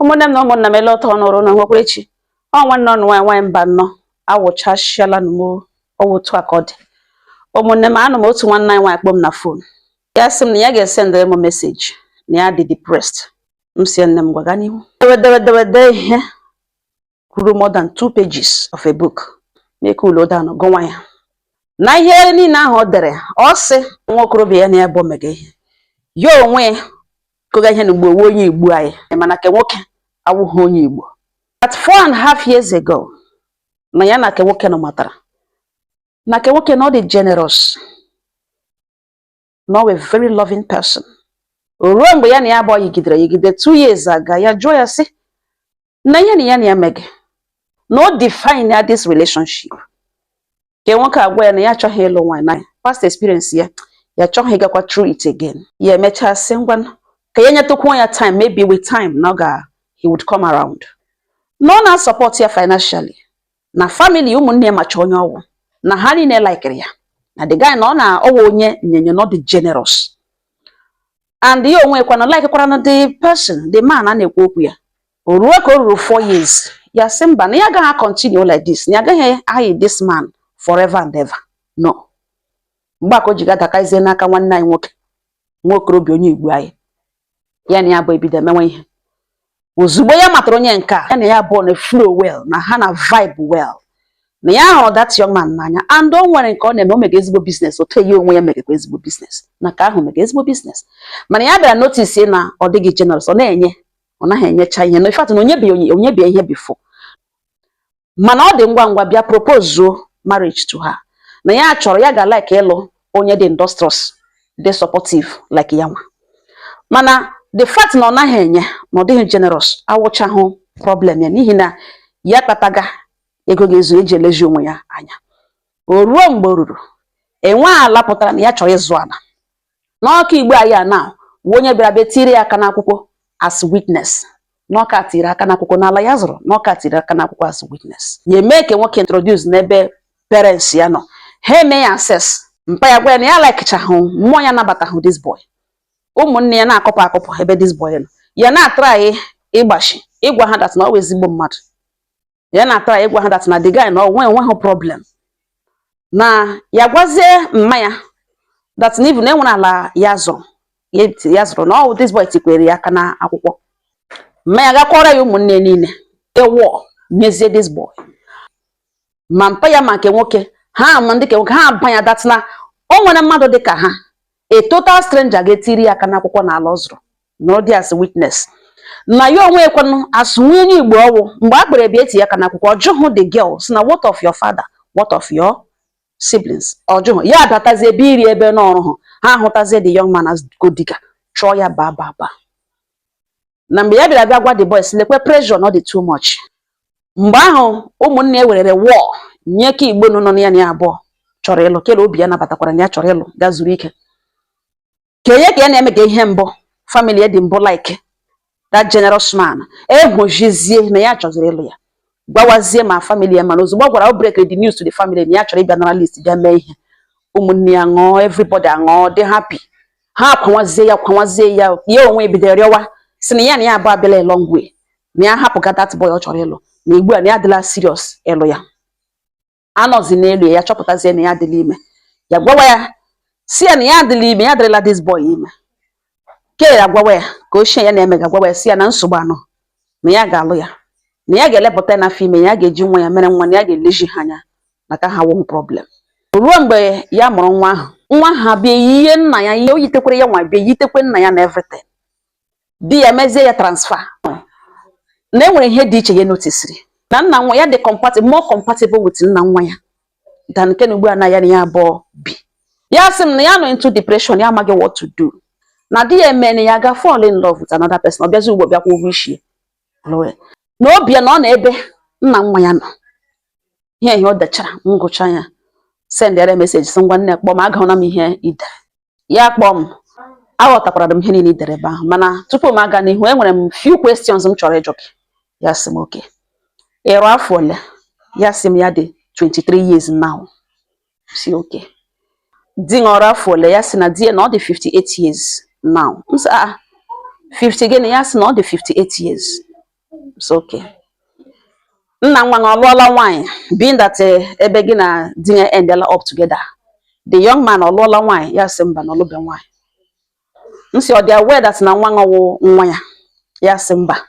ụmụnne m na ụmụnna m ele ọtọ ọnụrụ na nwekwerechi ọ nwanne ọnụ nwaanyị mba nnọọ awụchasịala m otu aka ọ dị. Ụmụnne m anụ m otu nwanne anyị nwaanyị kpọm na fon ya sị m na ya ga-esendere m meseji na ya dị depressed. M si nne m gwaga n'ihu dewedewede ihe kwuru more than 2 pages of a book make ulo down gụwa ya na ihe niile ahụ ọ dere. Ọ sị nwa okorobịa ya na ya bụ omega ihe ya onwe koga ihe na Igbo onye Igbo anyị mana ke nwoke awụghị onye Igbo. At 4.5 years ago na ya na ke nwoke nọ matara na ke nwoke na ọ dị generous, no a very loving person. Ruo mgbe ya na ya bụ yigide 2 years aga ya jụọ ya sị na ihe na ya na ya mege no define this relationship. Ke nwoke agwa ya na ya achọghị ịlụ nwaanyị na past experience ya achọghị ịgakwa through it again. Ya emecha sị ngwa ka ya nyetụkwa ya time, maybe with time na he would come around. No na support ya financially na family ụmụnne ya macha onye ọwụ na ha niile like ya na the guy na ọ na ọwụ onye nyenye no the generous and ya onwe kwa na like kwara na the person the man a na-ekwu okwu ya. O ruo ka o ruru 4 years ya sị mba na ya agaghị continue like this, na ya agaghị ahị this man forever and ever. No. Mgbe ka o ji gadakaizie n'aka nwanne anyị nwoke nwa okorobịa onye Igbo anyị ya na ya bụ ebido emenwe ihe. Ozugbo ya matara onye nke a ya na ya bụ na flow well na ha na vibe well na ya hụrụ that young man n'anya and o nwere nke ọ na-eme o mega ezigbo business. Otu ya onwe ya megekwa ezigbo business na ka ahụ mega ezigbo business mana ya bịara notice na ọ dịghị generous, ọ na-enye ọ naghị enyecha ihe. No, in fact na onye bịa ihe before mana ọ dị ngwa ngwa bịa propose marriage to her na ya chọrọ ya ga like ịlụ onye dị industrious dị supportive like ya nwa. Mana the fact na ọ naghị enye na ọ dịghị generous awụchahụ problem ya n'ihi na ya kpataga ego ga-ezu eji elezi onwe ya anya. O ruo mgbe o ruru enwe ala pụtara na ya chọrọ ịzụ ala n'ọka Igbo anyị na onye bịara bịa tiri aka n'akwụkwọ as witness. N'ọka tiri aka n'akwụkwọ n'ala ya zụrụ, n'ọka tiri aka n'akwụkwọ as witness. Ya eme ka nwoke introduce n'ebe parents ya nọ, ha eme ya access mpa ya gwa ya na ya likechaghụ mmụọ ya nabatahụ this boy. Ụmụnne ya na-akọpụ akọpụ ebe this boy nọ ya na-atry ịgbachi ịgwa ha that na ọ ezigbo mmadụ. Ya na-atry ịgwa ha that na the guy na onweghị problem na ya gwazie mma ya that na even enwere ala ya zụrụ na ọ this boy tikwere ya aka na akwụkwọ. Mma ya gakwara ya ụmụnne niile ewo nyezie this boy ma mpa ya ma nke nwoke ha ma ndị ke nwoke ha abanya that na o nwere mmadụ dị ka ha a total stranger ga-etiri aka n'akwụkwọ na ala ọ zụrụ na ọ dị as witness na ya onwe ekwenụ as nwunye Igbo ọwụ mgbe a kpere bịa eti aka n'akwụkwọ ọjụhụ the girl si na what of your father, what of your siblings. Ọjụhụ ya adatazie ebe iri ebe n'ọrụ ha hụtazie the young man as gold digger chọọ ya ba na mgbe ya bịara bịa gwa the boys lekwe pressure not the too much. Mgbe ahụ ụmụnne ya werere war nye ka Igbo nọ ya na ya abụọ chọrọ ịlụ kele obi ya nabatakwara na ya chọrọ ịlụ ga zuru ike kenye ka ya na-eme ka ihe mbụ family ya dị mbụ like that generous man ehụjizie na ya chọziri ịlụ ya gwawazie ma family ya mana ozugbo gwara o break the news to the family na ya chọrọ ịbịa nara list bịa mee ihe. Ụmụnne ya ṅụọ, everybody aṅụọ dị happy. Ha kwawazie ya ya onwe bidoro rịọwa si na ya abụọ abịala long way na ya hapụga that boy ọ chọrọ ịlụ na Igbo a na ya adịla serious ịlụ ya. Anọzi n'elu ya chọpụtazie na ya adịla ime ya gwawa ya si ya na ya adịla ime ya adịrịla this boy ime ke ya gwawa ya ka ochie ya na-eme gwawa ya si ya na nsogbu anọ na ya ga-alụ ya na ya ga-elepụta na afọ ime ya ga-eji nwa ya mere nwa na ya ga-eleji ha anya maka ha wụ problem. Ruo mgbe ya mụrụ nwa ha bịa ihe nna ya ihe o yitekwere ya nwa bịa yitekwe nna ya na everything. Di ya mezie ya transfer na enwere ihe dị iche ya notisiri na nna nwa ya dị more compatible with nna nwa ya than nke na ugbu a na ya na ya abụọ bi. Ya sị m na ya nọ into depression ya amaghị what to do na di ya eme na ya ga fall in love with another person. Ọ bịazi ugbo bịakwa ụgwọ isi na obi ya na ọ na ebe nna nwa ya nọ. Ihe ọ dechara ngụcha ya sendere message sị ngwa nne kpọọ m agahụna m ihe idere ya kpọọ m aghọtakwara m ihe niile idere ebe ahụ mana tupu m aga n'ihu enwere m few questions m chọrọ ịjụ gị. Ya sị m okay. Ịrụ afọ ole? Ya sị m ya dị 23 years now. Si okay. Di ọrụ afọ ole? Ya sị na di na ọ dị 58 years now. M sị 50 gịnị? Ya sị na ọ dị 58 years. It's okay. Nna nwa nga ọlụọla nwanyị, being that ebe gị na di ya endela up together. The young man ọlụọla nwanyị, ya sị mba na ọlụbe nwanyị. Nsi ọ dị aware that na nwa nga wụ nwa ya, ya sị mba.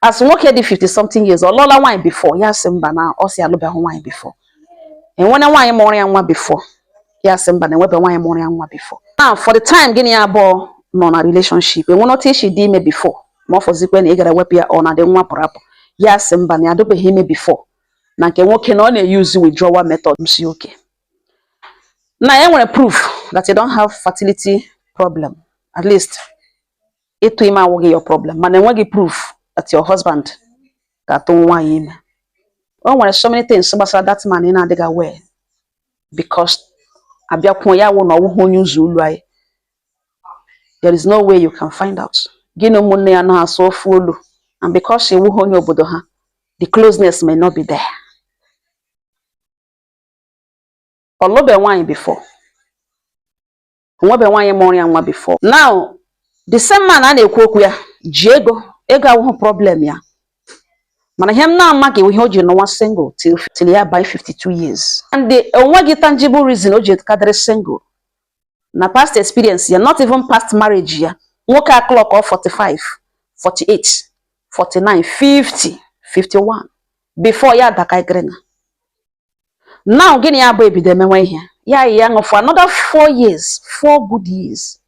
As nwoke dị 50 something years, ọlụọla nwanyị before, ya sị mba na ọ si alụbe nwanyị before. Enwene nwanyị mụrụ ya nwa before, ya sị mba na enwebe nwanyị mụrụ ya nwa before. Now for the time gịnị ya abụọ nọ na relationship, enwene otu ishi dị ime before, ma ọ fọzikwe na ị gara wepụ ya ọ na dị nwa pụrụ apụ. Ya sị mba na ya adụbeghị ime before, na nke nwoke na ọ na-use withdrawal method. Msi okay. Now e nwere proof that you don't have fertility problem. At least ịtụ ime awụghị your problem, mana enweghị proof that your husband ga-atụ nwanyị ime. O nwere so many things gbasara that man ị na-adịghị aware, because abịakwuo ya wụ na ọwụghị onye ụzọ ulu anyị. There is no way you can find out. Gị na ụmụnne ya na-asụ ofu olu, and because she wụghị onye obodo ha, the closeness may not be there. Ọlụbe nwanyị before, nwebe nwanyị mụrụ ya nwa before. Now the same man a na-ekwu okwu ya ji ego awụghị problem ya, mana ihe m na-amaghị ihe o ji nọwa single till ya by 52 years, and the onweghị tangible reason o ji kadịrị single. Na past experience ya, not even past marriage ya, nwoke a clock of 45, 48, 49, 50, 51 before ya daka igrena. Now gịnị ya bụ ebido emewe ihe ya ya for another 4 years, 4 good years.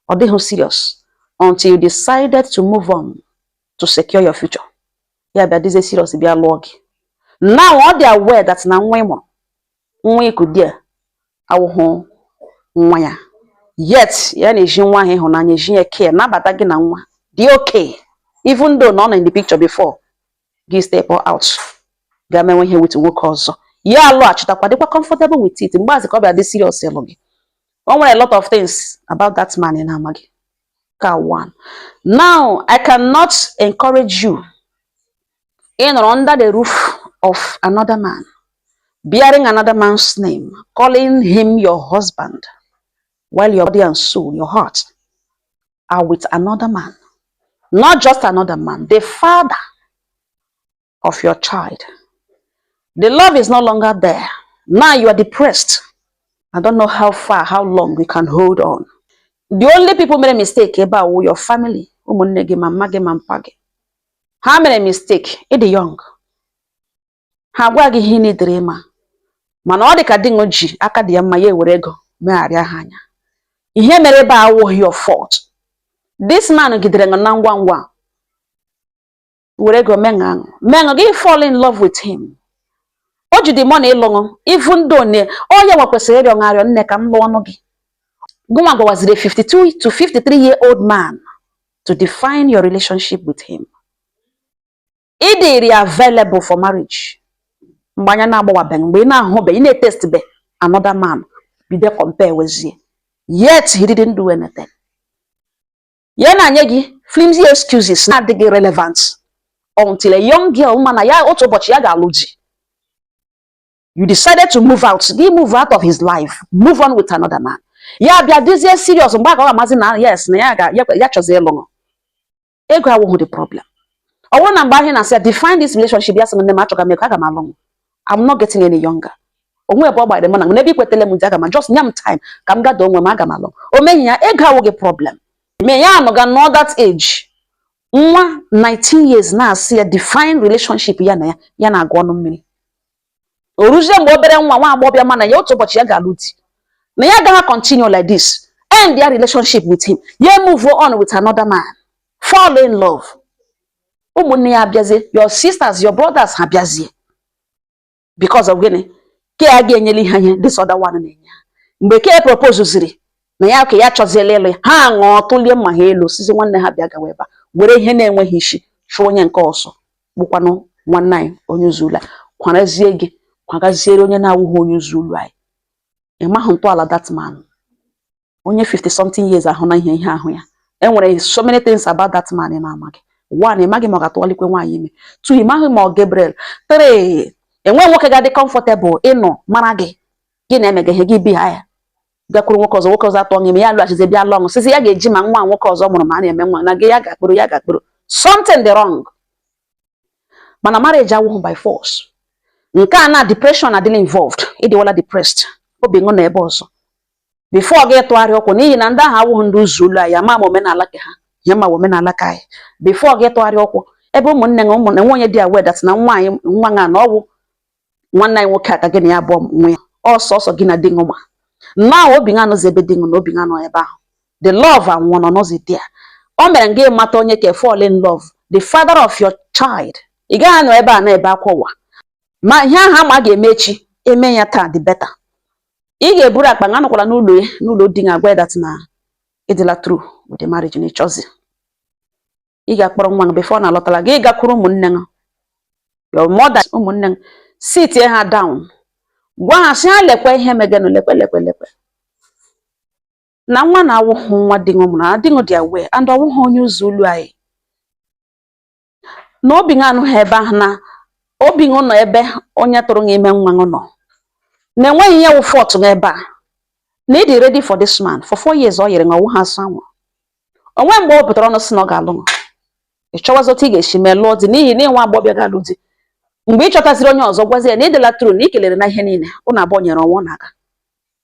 Ọ dịghị serious until you decided to move on to secure your future. Ya bịa dịzie serious bịa lụọ gị. Now ọ dị aware that na nwa ịmụrụ, nwa ikudie awụhụ nwa ya, yet ya na-eji nwa ahụ ịhụnanya, eji ya care, nabata gị na nwa dị okay, even though nọ in the picture before gị step out ga mewe ihe with nwoke ọzọ. Ya alụghachitakwa dịkwa comfortable with it. Mgbe azị ka ọ bịa dị serious ịlụ gị. O nwere a lot of things about that man ị na-amaghị. Ka one. Now I cannot encourage you in or under the roof of another man, bearing another man's name, calling him your husband, while your body and soul, your heart, are with another man. Not just another man, the father of your child. The love is no longer there. Now you are depressed. I don't know how far, how long we can hold on. The only people made a mistake about your family. How made a mistake? It's the young. How wagi hini dreamer. Man all the kadingoji akadia maye werego me aria hanya. Ihe mere ba awo your fault. This man gidrenga nangwangwa. Werego mengang. Mengo gi fall in love with him. Oji the money long, even though ne oh ya wakwesere yo ngario nne ka mlo ono gi. Gumagwa was the 52 to 53-year-old man to define your relationship with him. It is available for marriage. Mbanya na agbawa ben mgbe na ahụ be ị test be another man be there compare with you. Yet he didn't do anything. Ya na anye gị flimsy excuses na adịghị relevant until a young girl mana ya otu ụbọchị ya ga-alụ di. You decided to move out. He move out of his life. Move on with another man. Yeah, be a dizzy serious. Yes, ya chose long. Ego won't the problem. I want to buy him and say, define this relationship. Yes, I'm not getting any younger. By the man, maybe just nyam time. Come ga don't magamalo. O me ya ego the problem. Me ya no know that age. 19 years now see a defined relationship yana go no mini. Oruzie mgbe obere nwa agbọbịa mana ya otu ụbọchị ya ga-alụ di. Na ya agaghị continue like this. End their relationship with him. Ya move on with another man. Fall in love. Ụmụnne ya abịazie, your sisters, your brothers ha abịazie. Because of gịnị? Ke ya ga-enyeli ha ihe this other one na-enye. Mgbe ke propose ziri na ya ka ya chọziela ịlụ ha ṅụọ tụlie mma ha elu sizi nwanne ha bịa gawa ebe a were ihe na-enweghị isi chụọ onye nke ọsọ bụkwanụ nwanne anyị onye uzula kwarazie gị kwagaziere onye na-awụghị onye uzulu anyị. Ịmahụ ntọala that man onye 50 something years ahụ na ihe ahụ ya. Enwere so many things about that man na amaghị. One, ịmaghị ma ọ ga-atụwalikwe nwaanyị ime. Two, ịmaghị ma ọ Gabriel. Three, enwe nwoke ga-adị comfortable ịnọ mara gị gị na-emege ihe gị bi ha ya gakwuru nwoke ọzọ atọ ime ya lụghachize bịa lụọ ọṅụ sisi ya ga-eji ma nwa nwoke ọzọ mụrụ ma a na-eme nwa na gị ya ga-akpụrụ something dị wrong. Mana marriage awụghị by force. Nke a na depression adịla involved, ịdịwala depressed, obi ṅụ na ebe ọzọ. Before gị tụgharịa ụkwụ n'ihi na ndị ahụ awụghị ndị ụzọ ụlọ anyị, ama omenala ka ha, ya ma omenala ka anyị. Before gị tụgharịa ụkwụ, ebe ụmụnne na ụmụnne nwe onye dị aware that na nwa nga na ọwụ nwanne anyị nwoke aka gị na ya abụọ nwe ya, ọsọsọ gị na di ṅụ ma. Now obi nga anọzi ebe di ṅụ na obi nga nọ ebe ahụ. The love and one ọnọzi there. O mere gị mata onye ka fall in love, the father of your child. Ị gaghị anọ ebe a na ebe akwa ụwa. Ma ihe ahụ ma ga-eme echi, eme ya taa the better. Ị ga-eburu akpa nga nọkwala n'ụlọ di nga agwa that na ịdịla true with the marriage na ịchọzi. Ị ga-akpọrọ nwa gị before na alọtala gị gakwuru ụmụnne gị. Your mother ụmụnne gị sit ha down. Gwa ha sị ha lekwe ihe megenụ lekwe. Na nwa na-awụhụ nwa dị ṅụ na dị ṅụ dị aware and ọwụhụ onye ụzọ olu anyị. Na obi ṅụ anụghị ebe ahụ na obi ṅụ nọ ebe onye tụrụ ime nwa ṅụ nọ. Na enweghị ihe wụ fọt n'ebe a. Na ịdị ready for this man for 4 years ọ yiri ṅụ ọwụ ha asụ anwụ. Onwe mgbe ọ pụtara ọnụ si na ọ ga-alụ ṅụ. Ị chọwazi otu ị ga-esi mee lụọ di n'ihi na ịnwa agbọbịa ga-alụ di. Mgbe ị chọtaziri onye ọzọ gwazi ya na ịdịla true na ị kelere na ihe niile ụnụ abụọ nyere ọnwụ na aga.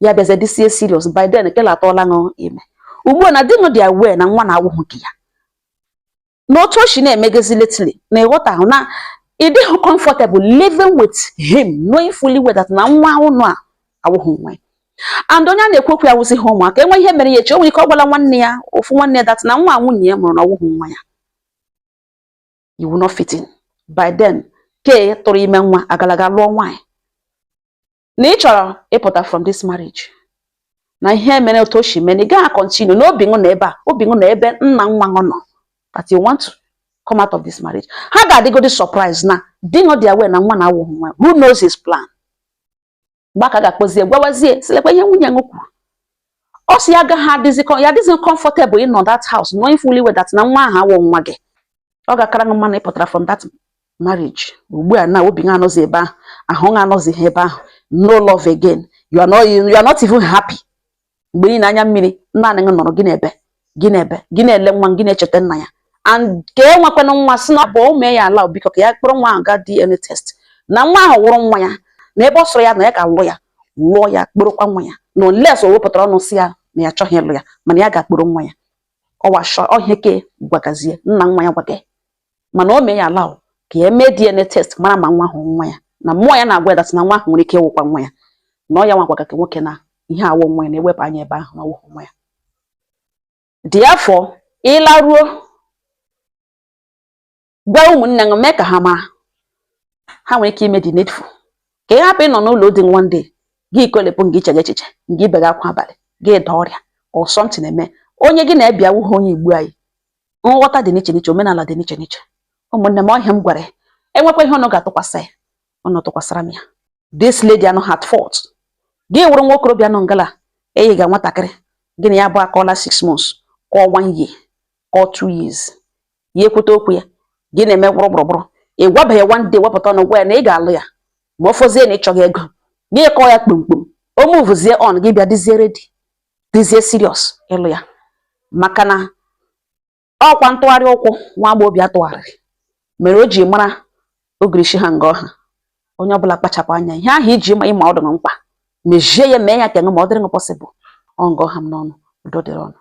Ya bịazie dịsie serious by then kelatọọla ṅụ ime. Ugbu a na di ṅụ dị aware na nwa na-awụhụ gị ya. N'otu o si na-emegezi lately na ịghọta ahụ na ị dịghị comfortable living with him knowing fully well that na nwa ụnụ a awụhụ nwa ya. And onye a na-ekwu okwu ya wụsị ha ụmụaka enwe ihe mere ya echi o nwere ike ọ gwala nwanne ya ofu nwanne ya that na nwa nwunye ya mụrụ na ọwụhụ nwa ya. You will not fit in. By then ke tụrụ ime nwa agalaga lụọ nwaanyị. Na ị chọrọ ịpụta from this marriage. Na ihe mere otu o si mee na ị gaghị continue na obi ṅụ na ebe a, obi ṅụ na ebe nna nwa ṅụ nọ. That you want to come out of this marriage. Ha ga-adịgodi surprise na di ṅụ dị aware na nwa na-awụhụ nwa. Who knows his plan? Mgbe aka ga-akpọzie gwawazie silekwa ihe nwunye ṅụ kwuru. Ọ sị ya adịghị comfortable in that house knowing fully well that na nwa ahụ awụ nwa gị. Ọ ga-akara ṅụ mana ịpụtara from that marriage. Ugbu a na obi ṅụ anọzi ebe ahụ, ahụ ṅụ anọzi ebe ahụ. No love again. You are not even happy. Mgbe ị na-anya mmiri naanị gị nọrọ gị na-ele nwa gị na-echeta nna ya. And ka e nwekwana nwa si na ọ bụ mee ya ala biko ka ya kpọrọ nwa ahụ ga DNA test. Na nwa ahụ wụrụ nwa ya na ebe ọ sọrọ ya na ya ka lụọ ya kpọrọkwa nwa ya. Na unless o wepụtara ọnụ si ya na ya achọghị ịlụ ya mana ya ga-akpọrọ nwa ya. Ọhịa ke gwagazie nna nwa ya gwaga. Mana o mee ya ala ka ya mee DNA test mara ma nwa ahụ nwa ya. Na mmụọ ya na-agwa ya na nwa ahụ nwere ike ịwụkwa nwa ya. Na ọ ya nwa gwaga ka nwoke na ihe awụ nwa ya na-ewepụ anya ebe ahụ na ọwụhụ nwa ya. Therefore, ịlaruo gwa ụmụnne gị mee ka ha mara ha nwere ike ime the needful. Ka ị hapụ ịnọ n'ụlọ dị one day gị ikolepụ gị iche echiche gị bega akwa abalị gị daa ọrịa or something eme onye gị na-ebia wụhụ onye Igbo anyị. Nghọta dị n'iche n'iche, omenala dị n'iche n'iche. Ụmụnne m ọhịa m gwara enwekwa ihe ọnụ ga-atụkwasị ya ọnụ tụkwasịra m ya. This lady anọ at fault. Gị wụrụ nwa okorobịa nọ ngala eyi ga nwatakịrị gị na ya bụ akọla 6 months or 1 year or 2 years. Ya ekwute okwu ya gị na-eme gbụrụgbụrụ ị gwabeghị one day wepụta ọnụ gwa ya na ị ga-alụ ya ma ọ fọzie na ịchọghị ego gị kọọ ya kpumkpum o muvuzie on gị bịa dịzie ready dịzie serious ịlụ ya. Maka na ọkwa ntụgharị ụkwụ nwa agbọghọbịa atụgharịrị mere o ji mara ogirishi ha nga ọha. Onye ọbụla kpachapụ anya ihe ahụ iji ịma ọdụ na mkpa mejie ya mee ya ka ma ọ dịrị possible ọ nga ọha m n'ọnụ udo dịrị ọnụ.